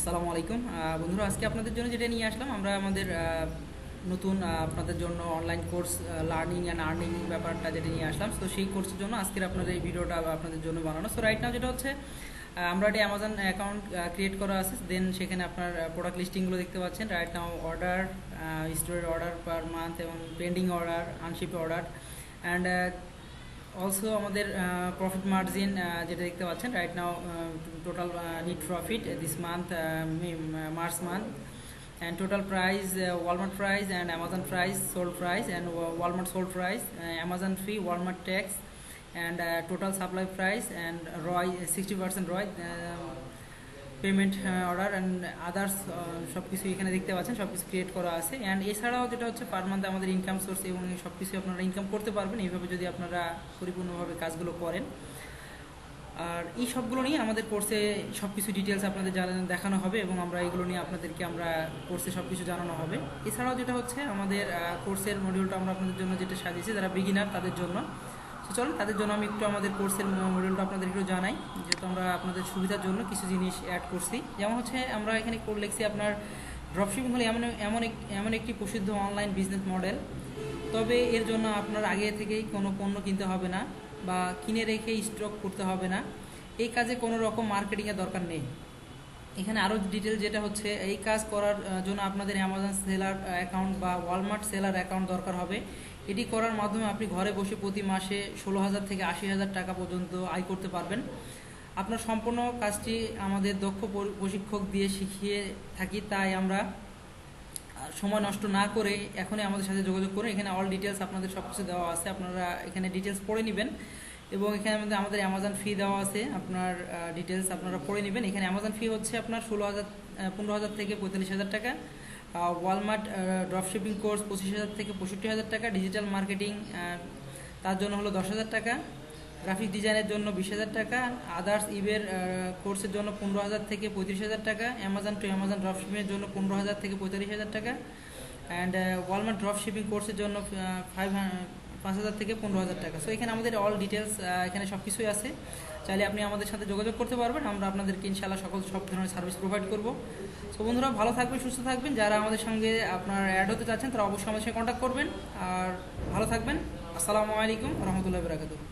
আসসালামু আলাইকুম বন্ধুরা, আজকে আপনাদের জন্য যেটা নিয়ে আসলাম আমরা আমাদের নতুন আপনাদের জন্য online course learning and earning ব্যাপারটা যেটা নিয়ে আসলাম। তো সেই কোর্সের জন্য আজকের আপনাদের এই ভিডিওটা আপনাদের জন্য বানানো। সো রাইট নাও যেটা হচ্ছে আমরা একটা অ্যামাজন অ্যাকাউন্ট ক্রিয়েট করা আছে, দেন সেখানে আপনার প্রোডাক্ট লিস্টিংগুলো দেখতে পাচ্ছেন। রাইট নাও অর্ডার, স্টোরের অর্ডার পার মান্থ এবং pending order, unship order and also আমাদের প্রফিট মার্জিন যেটা দেখতে পাচ্ছেন। Right now total net profit this month, March month, and total price, Walmart price and Amazon price, sold price and Walmart sold price, Amazon fee, Walmart tax and total supply price and ROI 60% ROI, payment order and others সব কিছু এখানে দেখতে পাচ্ছেন, সব কিছু create করা আছে। And এছাড়াও যেটা হচ্ছে পার মান্থে আমাদের ইনকাম সোর্স এবং সব কিছু আপনারা ইনকাম করতে পারবেন এইভাবে যদি আপনারা পরিপূর্ণভাবে কাজগুলো করেন। আর এই সবগুলো নিয়ে আমাদের কোর্সে সব কিছু ডিটেলস আপনাদের দেখানো হবে এবং আমরা এইগুলো নিয়ে আপনাদেরকে আমরা কোর্সে সব কিছু জানানো হবে। এছাড়াও যেটা হচ্ছে আমাদের কোর্সের মডিউলটা আমরা আপনাদের জন্য যেটা সাজিয়েছি, যারা বিগিনার তাদের জন্য। তো চলুন তাদের জন্য আমি একটু আমাদের কোর্সের মডিউলটা আপনাদের একটু জানাই, যেহেতু আমরা আপনাদের সুবিধার জন্য কিছু জিনিস অ্যাড করছি। যেমন হচ্ছে আমরা এখানে কোড লিখছি আপনার ড্রপশিপিং হলে এমন একটি প্রসিদ্ধ অনলাইন বিজনেস মডেল, তবে এর জন্য আপনার আগে থেকেই কোনো পণ্য কিনতে হবে না বা কিনে রেখে স্টক করতে হবে না। এই কাজে কোনো রকম মার্কেটিংয়ের দরকার নেই। এখানে আরও ডিটেল যেটা হচ্ছে, এই কাজ করার জন্য আপনাদের অ্যামাজন সেলার অ্যাকাউন্ট বা ওয়ালমার্ট সেলার অ্যাকাউন্ট দরকার হবে। এটি করার মাধ্যমে আপনি ঘরে বসে প্রতি মাসে 16,000 থেকে 80,000 টাকা পর্যন্ত আয় করতে পারবেন। আপনার সম্পূর্ণ কাজটি আমাদের দক্ষ প্রশিক্ষক দিয়ে শিখিয়ে থাকি, তাই আমরা সময় নষ্ট না করে এখনই আমাদের সাথে যোগাযোগ করুন। এখানে অল ডিটেলস আপনাদের সব কিছু দেওয়া আছে, আপনারা এখানে ডিটেলস পড়ে নেবেন এবং এখানে আমাদের অ্যামাজন ফি দেওয়া আছে, আপনার ডিটেলস আপনারা পড়ে নেবেন। এখানে অ্যামাজন ফি হচ্ছে আপনার 15,000 থেকে 45,000 টাকা, ওয়ালমার্ট ড্রপশিপিং কোর্স 25,000 থেকে 65,000 টাকা, ডিজিটাল মার্কেটিং তার জন্য হলো 10,000 টাকা, গ্রাফিক ডিজাইনের জন্য 20,000 টাকা, আদার্স ইবের কোর্সের জন্য 15,000 থেকে 35,000 টাকা, অ্যামাজন টু অ্যামাজন ড্রপশিপিংয়ের জন্য 15,000 থেকে 45,000 টাকা অ্যান্ড ওয়ালমার্ট ড্রপশিপিং কোর্সের জন্য 5,000 থেকে 15,000 টাকা। সো এখানে আমাদের অল ডিটেলস এখানে সব কিছুই আছে, চাইলে আপনি আমাদের সাথে যোগাযোগ করতে পারবেন। আমরা আপনাদেরকে ইনশাআল্লাহ সব ধরনের সার্ভিস প্রোভাইড করব। সো বন্ধুরা, ভালো থাকবেন, সুস্থ থাকবেন। যারা আমাদের সঙ্গে আপনার অ্যাড হতে চাচ্ছেন তারা অবশ্যই আমাদের সঙ্গে কন্ট্যাক্ট করবেন। আর ভালো থাকবেন। আসসালামু আলাইকুম রহমতুল্লাহি ওয়া বারাকাতুহু।